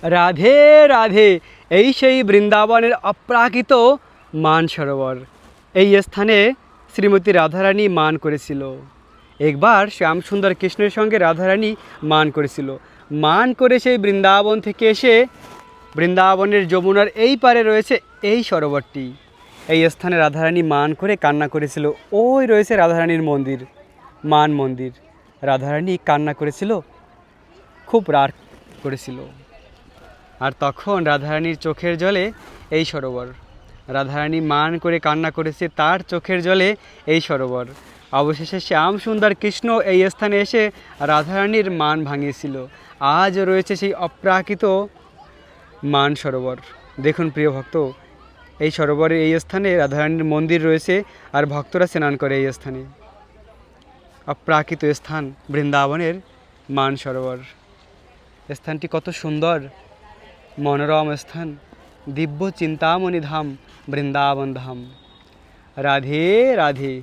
রাধে রাধে। এই সেই বৃন্দাবনের অপ্রাকৃত মানসরোবর। এই স্থানে শ্রীমতী রাধারানী মান করেছিল। একবার শ্যামসুন্দর কৃষ্ণের সঙ্গে রাধারানী মান করেছিল। মান করে সেই বৃন্দাবন থেকে এসে বৃন্দাবনের যমুনার এই পারে রয়েছে এই সরোবরটি। এই স্থানে রাধারানী মান করে কান্না করেছিল। ওই রয়েছে রাধারানীর মন্দির, মান মন্দির। রাধারানী কান্না করেছিল, খুব রাগ করেছিল। আর তখন রাধারানীর চোখের জলে এই সরোবর। রাধারানী মান করে কান্না করেছে, তার চোখের জলে এই সরোবর। অবশেষে শ্যাম সুন্দর কৃষ্ণ এই স্থানে এসে রাধারানীর মান ভাঙিয়েছিল। আজও রয়েছে সেই অপ্রাকৃত মান সরোবর। দেখুন প্রিয় ভক্ত, এই সরোবরের এই স্থানে রাধারানীর মন্দির রয়েছে, আর ভক্তরা স্নান করে এই স্থানে। অপ্রাকৃত স্থান বৃন্দাবনের মান সরোবর। স্থানটি কত সুন্দর, মনোরম স্থান। দিব্য চিন্তামণি ধাম, বৃন্দাবন ধাম। রাধে রাধে।